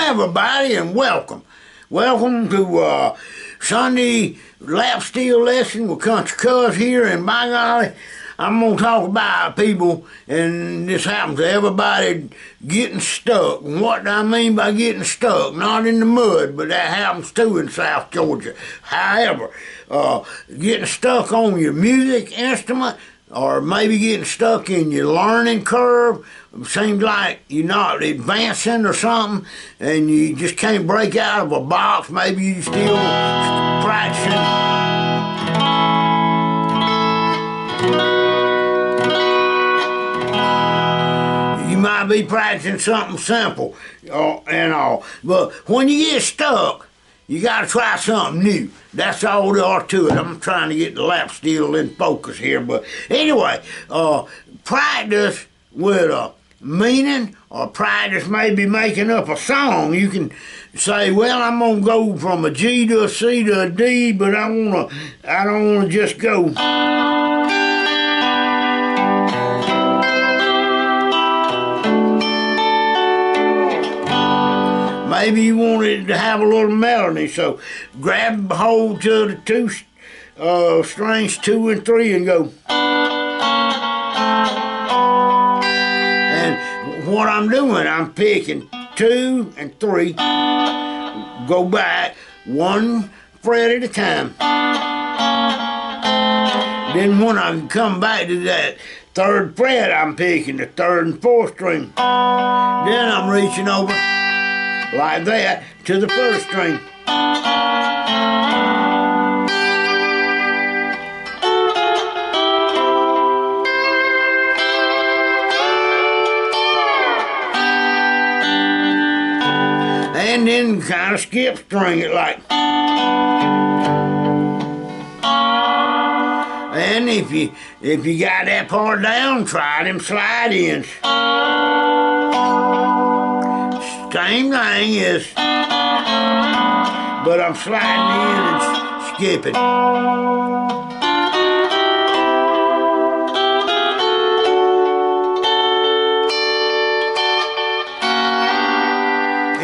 everybody, and welcome. Welcome to Sunday lap steel lesson with Country Cuz here, and by golly, I'm going to talk about people, and this happens to everybody, getting stuck. And what do I mean by getting stuck? Not in the mud, but that happens too in South Georgia. However, getting stuck on your music instrument, or maybe getting stuck in your learning curve. Seems like you're not advancing or something, and you just can't break out of a box. Maybe you're still practicing. You might be practicing something simple and all, but when you get stuck, you got to try something new. That's all there are to it. I'm trying to get the lap steel in focus here, but anyway, practice with a meaning, or practice maybe making up a song. You can say, well, I'm gonna go from a G to a C to a D, but I don't wanna just go. Maybe you want it to have a little melody, so grab hold to the two strings 2 and 3 and go. And what I'm doing, I'm picking 2 and 3, go back 1 fret at a time. Then when I come back to that 3rd fret, I'm picking the 3rd and 4th string. Then I'm reaching over like that to the 1st string. And then kind of skip string it like. And if you got that part down, try them slide ins. Same thing is, but I'm sliding in and skipping.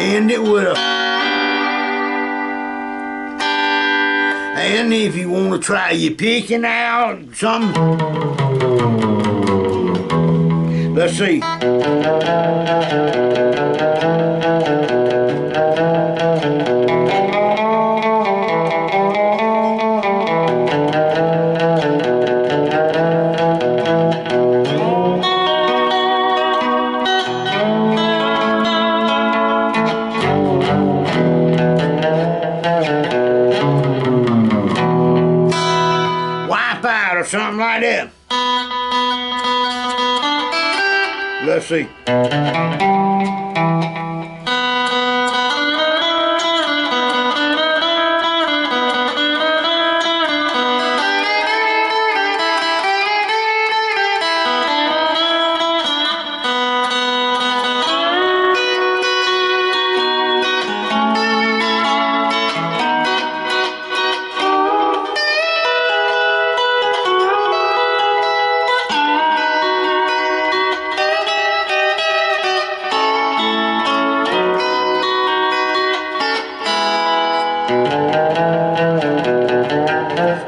End it with a. And if you want to try your picking out something, let's see. Or something like that. Let's see.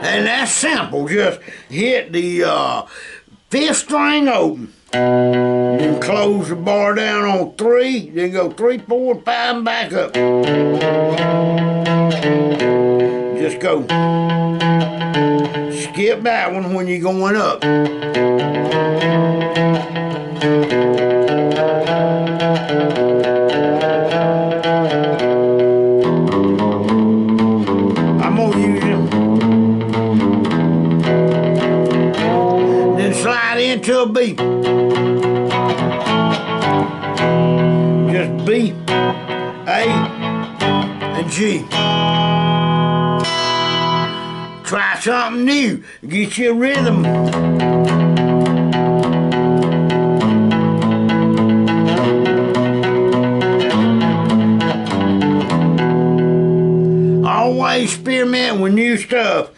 And that's simple. Just hit the 5th string open, then close the bar down on 3, then go 3, 4, 5, and back up. Just go. Skip that one when you're going up. I'm gonna use them. Then slide into a B. Just B, A, and G. Try something new. Get you a rhythm. Always experiment with new stuff.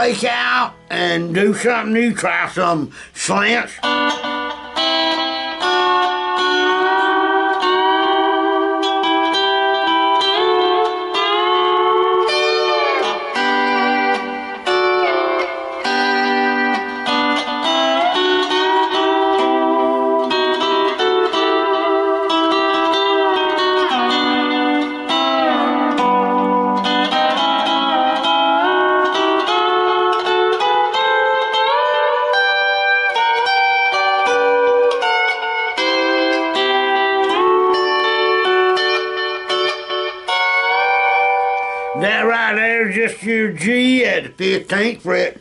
break out and do something new, try some slants. That right there is just your G at the 15th fret.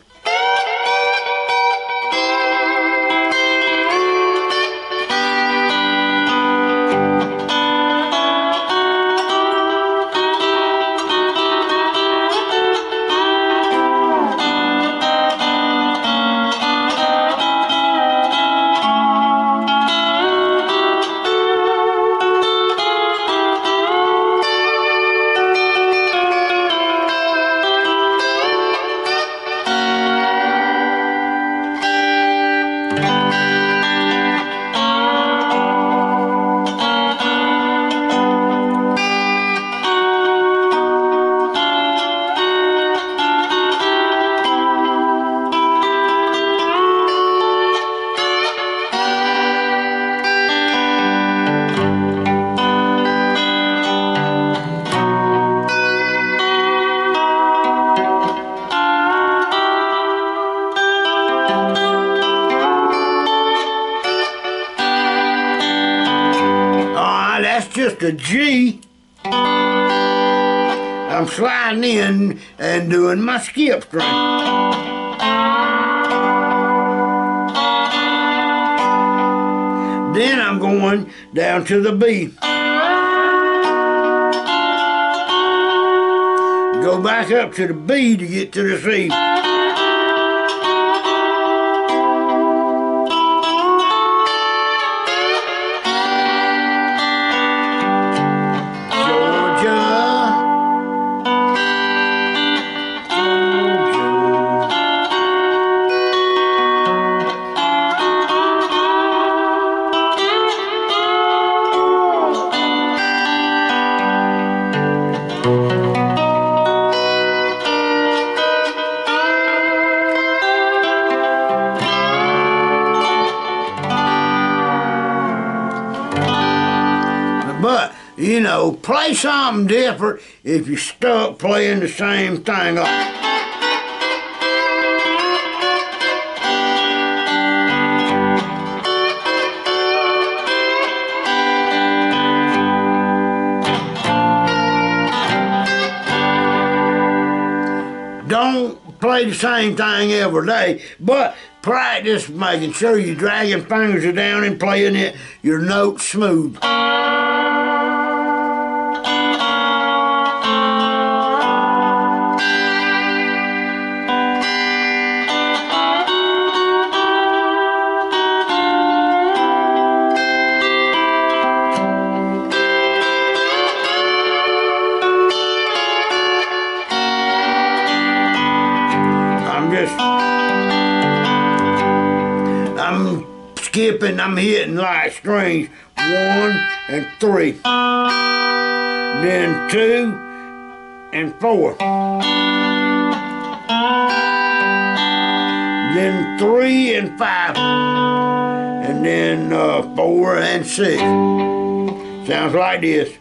That's just a G. I'm sliding in and doing my skip string. Then I'm going down to the B. Go back up to the B to get to the C. But, you know, play something different if you're stuck playing the same thing. Don't play the same thing every day, but practice making sure you're dragging fingers down and playing your notes smooth. I'm skipping, I'm hitting light strings, 1 and 3, then 2 and 4, then 3 and 5, and then 4 and 6. Sounds like this.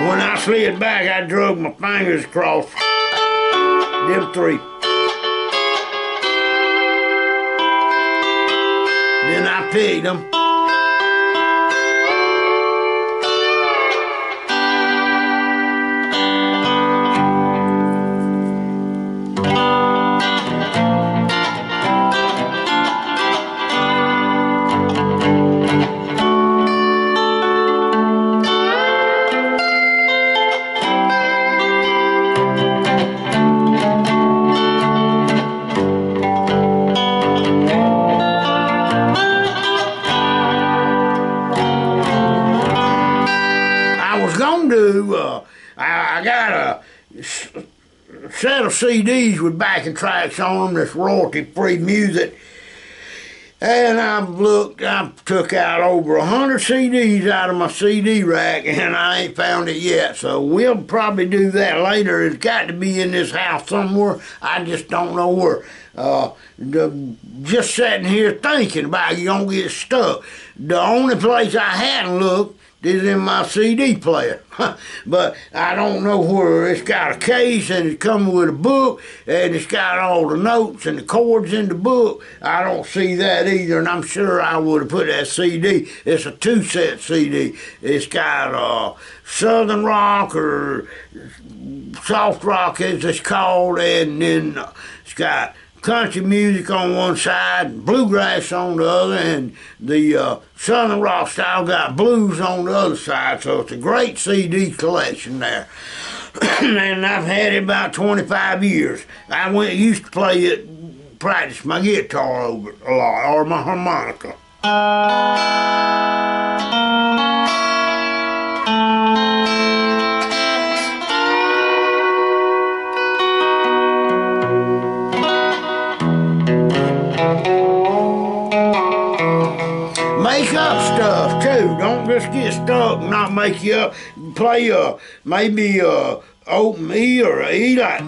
When I slid back, I drug my fingers across them 3. Then I picked them. was gonna do, I got a set of CDs with backing tracks on them that's royalty-free music. And I took out over 100 CDs out of my CD rack, and I ain't found it yet. So we'll probably do that later. It's got to be in this house somewhere. I just don't know where. Just sitting here thinking about it, you don't get stuck. The only place I hadn't looked is in my CD player. But I don't know where. It's got a case and it's coming with a book and it's got all the notes and the chords in the book. I don't see that either, and I'm sure I would have put that CD. It's a 2-set CD. It's got Southern rock or soft rock as it's called, and then it's got country music on one side, bluegrass on the other, and the Southern rock style got blues on the other side. So it's a great CD collection there. And I've had it about 25 years. I used to play it, practice my guitar over it a lot, or my harmonica. Make up stuff too. Don't just get stuck and not make you up. Play maybe open E or a E like.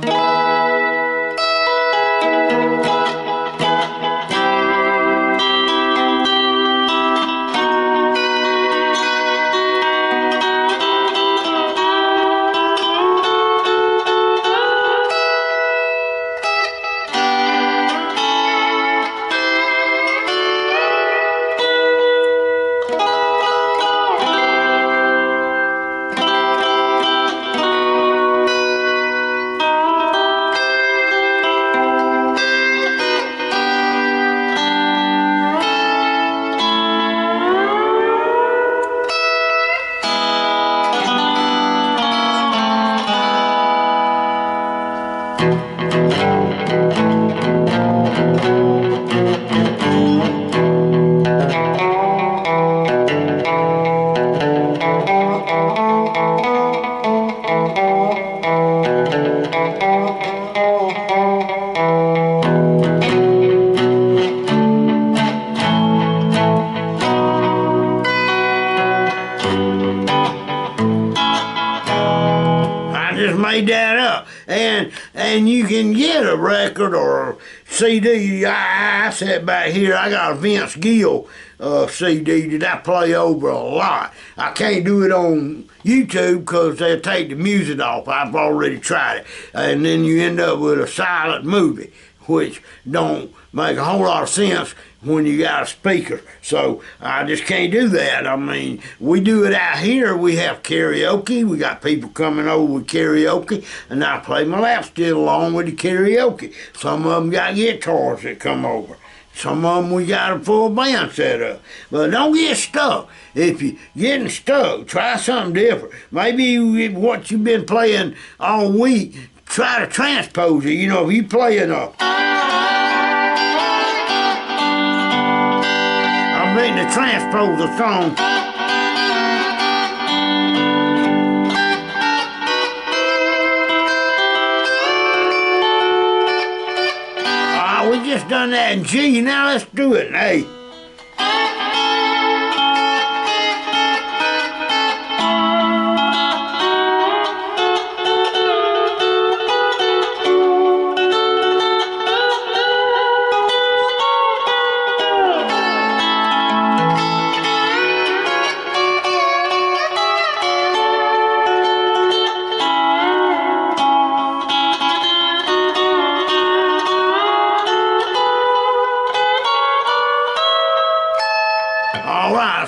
Made that up, and you can get a record or CD. I sat back here. I got a Vince Gill CD that I play over a lot. I can't do it on YouTube because they'll take the music off. I've already tried it, and then you end up with a silent movie, which don't make a whole lot of sense when you got a speaker. So I just can't do that. I mean, we do it out here. We have karaoke. We got people coming over with karaoke, and I play my lap steel along with the karaoke. Some of them got guitars that come over. Some of them we got a full band set up. But don't get stuck. If you're getting stuck, try something different. Maybe what you've been playing all week, try to transpose it. You know, if you playing to transpose the song. We just done that in G. Now let's do it in A.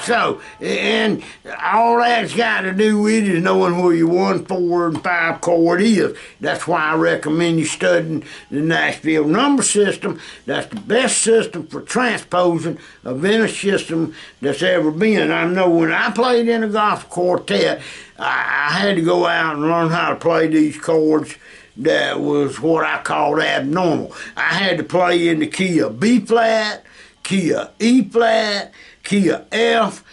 So, and all that's got to do with is knowing where your 1, 4, and 5 chord is. That's why I recommend you studying the Nashville number system. That's the best system for transposing of any system that's ever been. I know when I played in a gospel quartet, I had to go out and learn how to play these chords. That was what I called abnormal. I had to play in the key of B flat, key of E flat, key of F,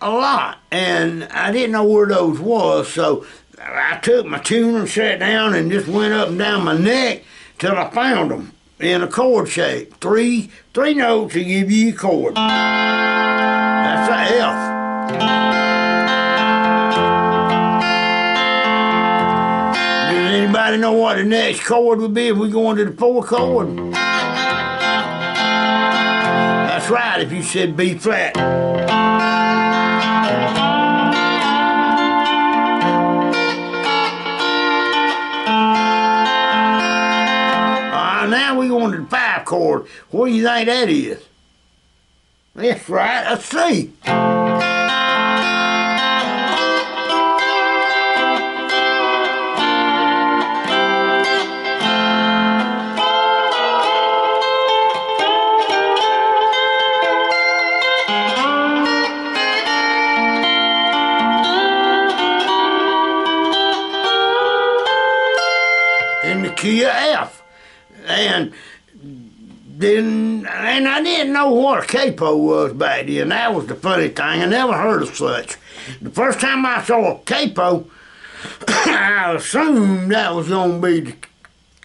a lot, and I didn't know where those was, so I took my tuner and sat down and just went up and down my neck till I found them in a chord shape. Three notes to give you a chord. That's a F. Does anybody know what the next chord would be if we go into the fourth chord? That's right, if you said B flat. Now we go into the 5 chord. What do you think that is? That's right, a C. In the key of F. And I didn't know what a capo was back then. That was the funny thing. I never heard of such. The first time I saw a capo, I assumed that was going to be to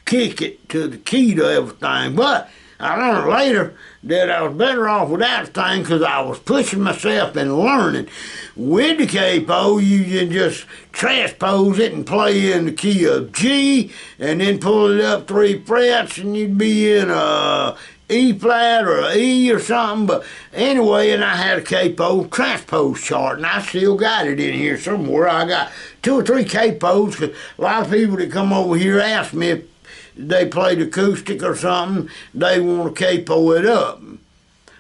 kick it to the key to everything. But I learned later that I was better off without the thing because I was pushing myself and learning. With the capo, you can just transpose it and play in the key of G and then pull it up 3 frets and you'd be in a E flat or a E or something. But anyway, and I had a capo transpose chart and I still got it in here somewhere. I got 2 or 3 capos because a lot of people that come over here ask me if they played acoustic or something, they want to capo it up.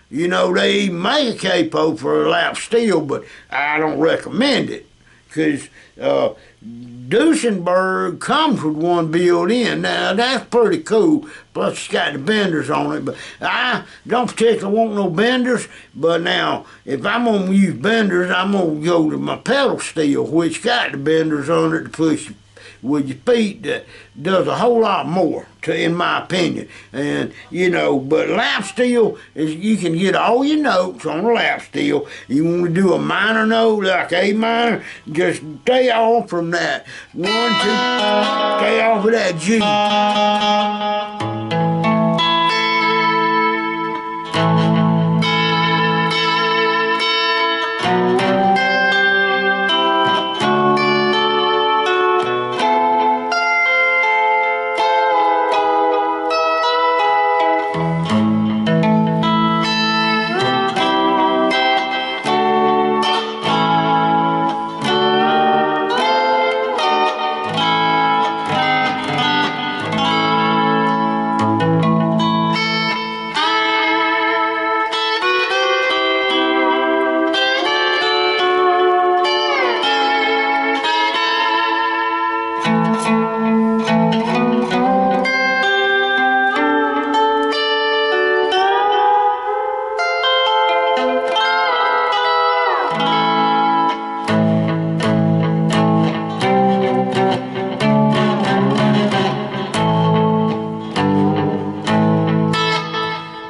You know, they even make a capo for a lap steel, but I don't recommend it because Duesenberg comes with one built in. Now, that's pretty cool. Plus, it's got the benders on it. But I don't particularly want no benders. But now, if I'm going to use benders, I'm going to go to my pedal steel, which got the benders on it to push with your feet. That does a whole lot more, in my opinion. And, you know, but lap steel, is you can get all your notes on a lap steel. You want to do a minor note, like A minor, just stay off from that. 1, 2, stay off of that G.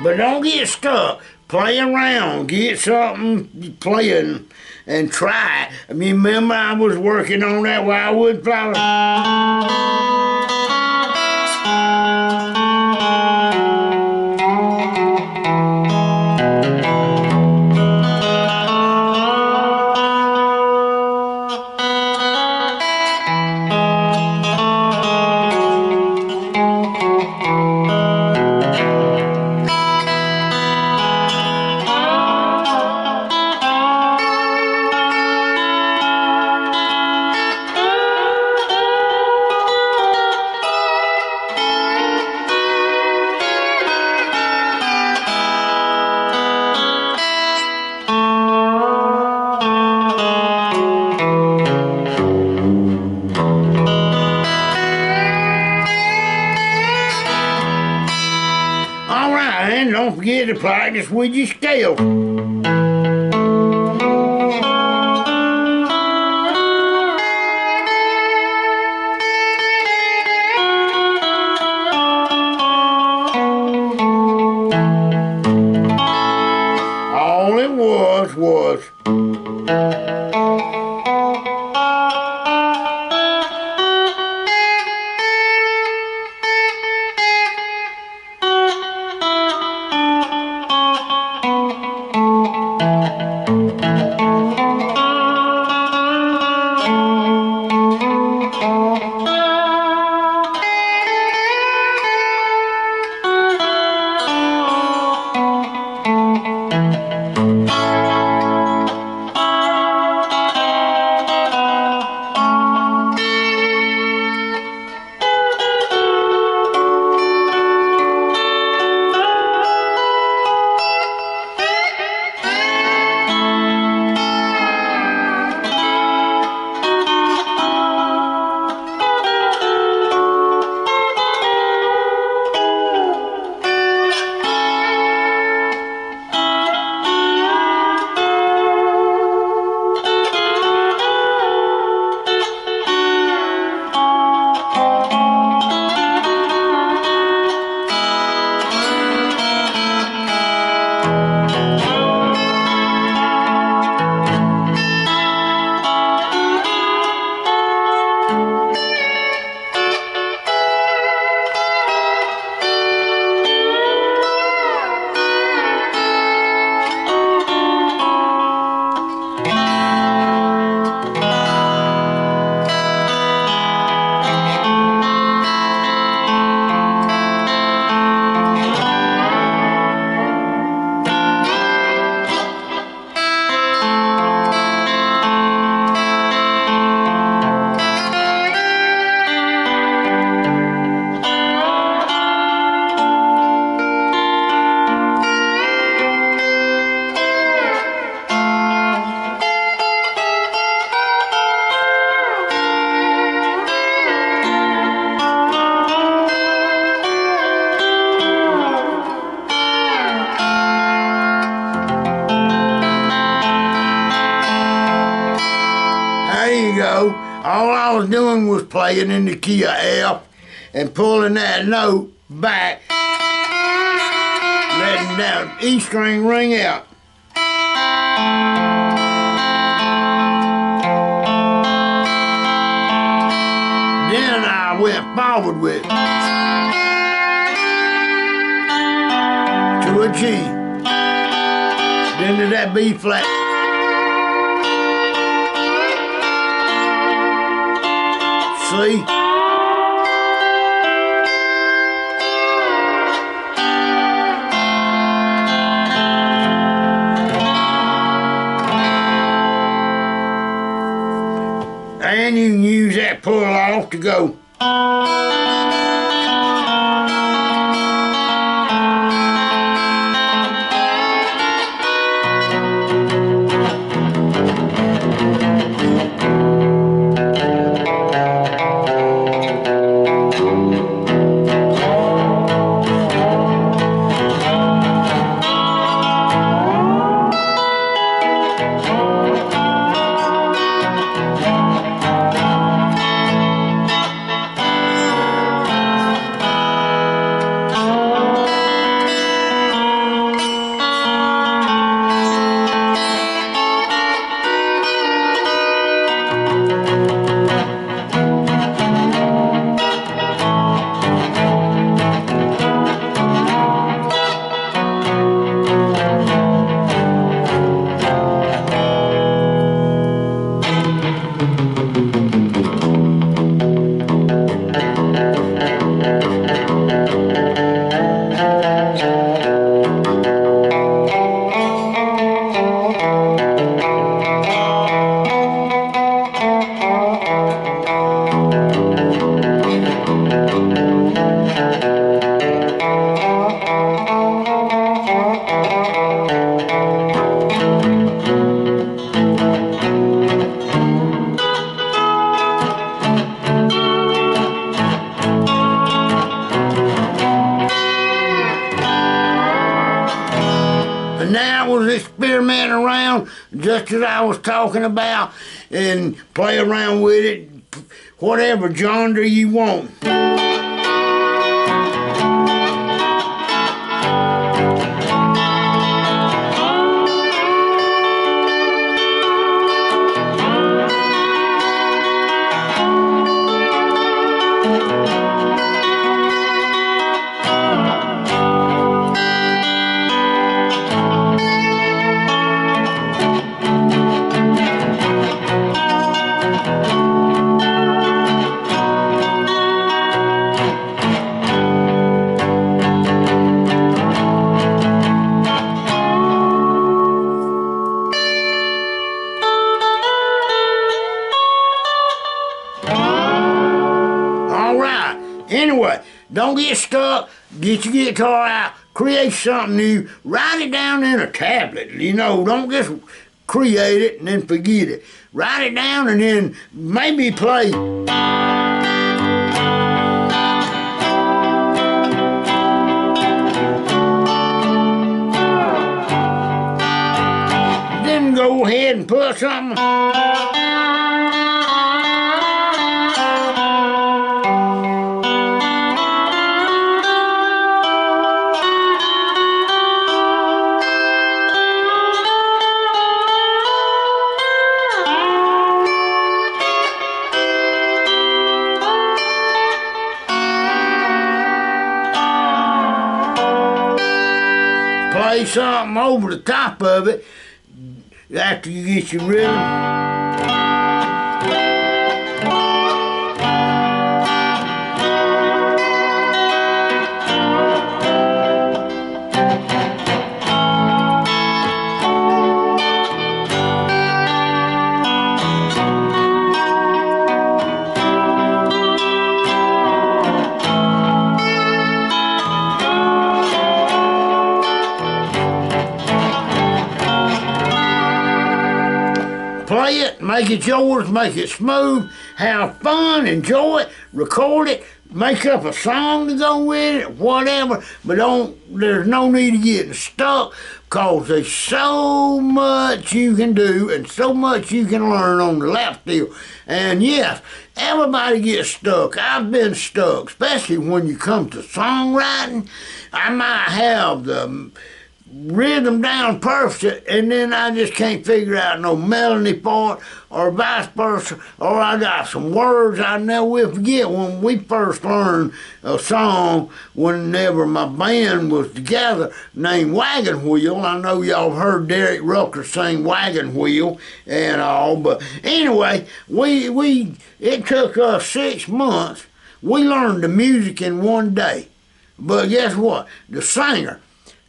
But don't get stuck. Play around. Get something playing and try. I mean, remember I was working on that wildwood flower? And don't forget to practice with your scale. All it was There you go. All I was doing was playing in the key of F and pulling that note back, letting that E string ring out. Then I went forward with it to a G, then to that B flat. See? And you can use that pull off to go. And now I was experimenting around just as I was talking about and play around with it, whatever genre you want. Anyway, don't get stuck. Get your guitar out. Create something new. Write it down in a tablet. You know, don't just create it and then forget it. Write it down and then maybe play. Then go ahead and put something. Play something over the top of it after you get your rhythm. Play Make it yours, make it smooth, have fun, enjoy it, record it, make up a song to go with it, whatever, but there's no need of getting stuck, because there's so much you can do and so much you can learn on the lap steel. And yes, everybody gets stuck. I've been stuck, especially when you come to songwriting. I might have the rhythm down perfect, and then I just can't figure out no melody part, or vice versa, or I got some words I never will forget. When we first learned a song, whenever my band was together, named Wagon Wheel. I know y'all heard Derek Rucker sing Wagon Wheel and all, but anyway, it took us 6 months. We learned the music in one day. But guess what? The singer,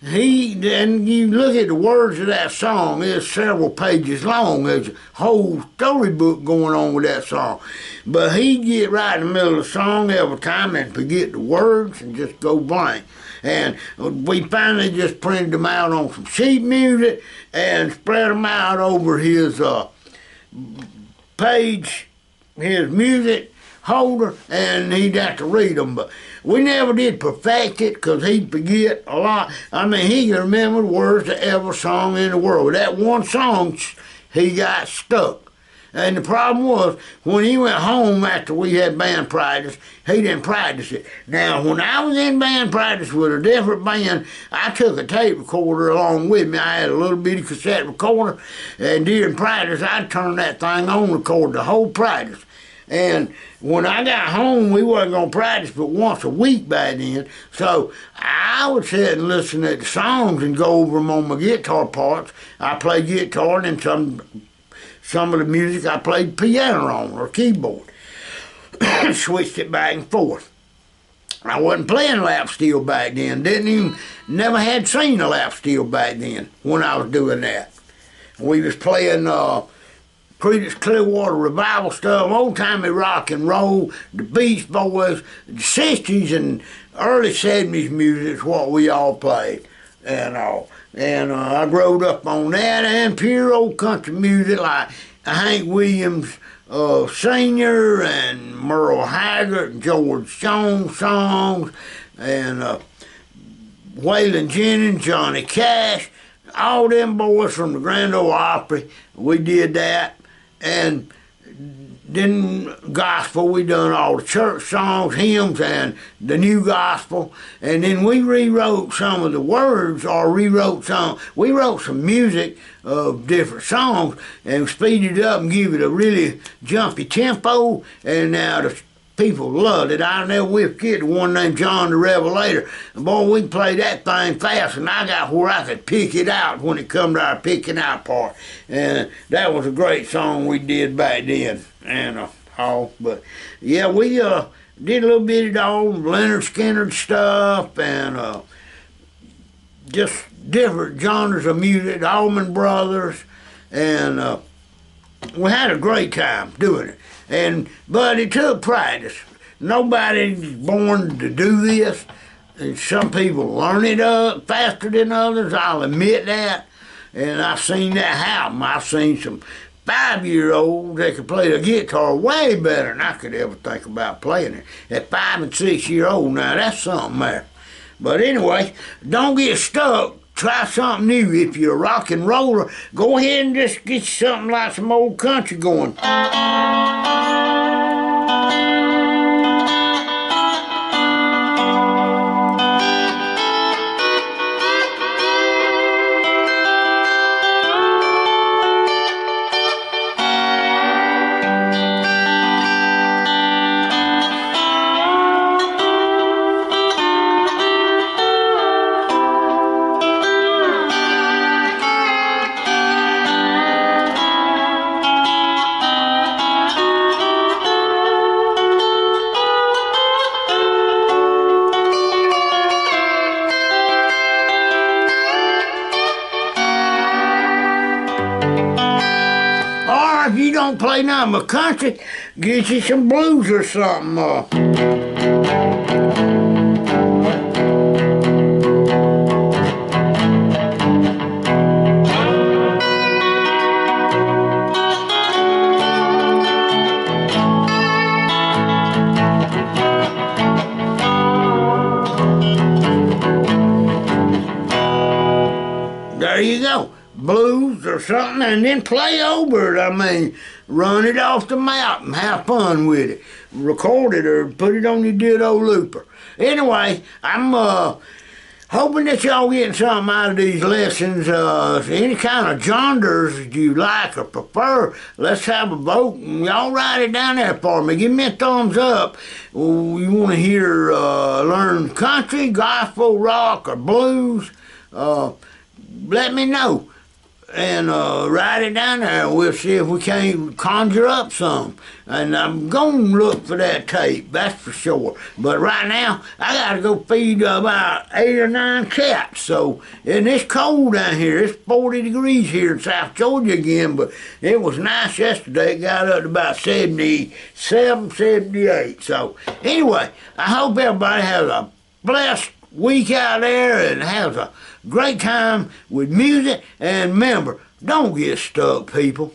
and you look at the words of that song, it's several pages long. There's a whole storybook going on with that song. But he'd get right in the middle of the song every time and forget the words and just go blank. And we finally just printed them out on some sheet music and spread them out over his page, his music holder, and he'd have to read them. But we never did perfect it, because he'd forget a lot. I mean, he could remember the words to every song in the world. With that one song, he got stuck. And the problem was, when he went home after we had band practice, he didn't practice it. Now, when I was in band practice with a different band, I took a tape recorder along with me. I had a little bitty cassette recorder, and during practice, I'd turn that thing on, record the whole practice. And when I got home, we wasn't going to practice but once a week by then. So I would sit and listen to the songs and go over them on my guitar parts. I played guitar, and then some of the music I played piano on or keyboard. Switched it back and forth. I wasn't playing lap steel back then. Never had seen a lap steel back then when I was doing that. We was playing Creedence Clearwater Revival stuff, old-timey rock and roll, the Beach Boys, the 60s and early 70s music is what we all played and all. And I growed up on that and pure old country music like Hank Williams Sr. and Merle Haggard and George Jones songs and Waylon Jennings, Johnny Cash, all them boys from the Grand Ole Opry. We did that. And then gospel, we done all the church songs, hymns, and the new gospel. And then we rewrote some of the words, or we wrote some music of different songs and speeded it up and give it a really jumpy tempo. And now the people loved it. I'll never will forget the one named John the Revelator. And boy, we played that thing fast, and I got where I could pick it out when it come to our picking out part. And that was a great song we did back then. And but yeah, we did a little bit of all Leonard Skinner stuff and just different genres of music, the Allman Brothers, and we had a great time doing it. But it took practice. Nobody's born to do this. And some people learn it up faster than others, I'll admit that. And I've seen that happen. I've seen some 5-year-olds that could play the guitar way better than I could ever think about playing it. At 5 and 6 year old now, that's something there. But anyway, don't get stuck. Try something new. If you're a rock and roller, go ahead and just get you something like some old country going. If you don't play nothing but country, get you some blues or something. there you go. Blues or something, and then play over it. I mean, run it off the map and have fun with it. Record it or put it on your ditto looper. Anyway, I'm hoping that y'all getting something out of these lessons. Any kind of genres you like or prefer, let's have a vote. And y'all write it down there for me. Give me a thumbs up. You want to hear, learn country, gospel, rock, or blues? Let me know. And write it down there. We'll see if we can't conjure up some. And I'm going to look for that tape, that's for sure. But right now, I got to go feed about 8 or 9 cats. So, and it's cold down here. It's 40 degrees here in South Georgia again, but it was nice yesterday. It got up to about 77, 78. So, anyway, I hope everybody has a blessed week out there and has a great time with music. And remember, don't get stuck, people.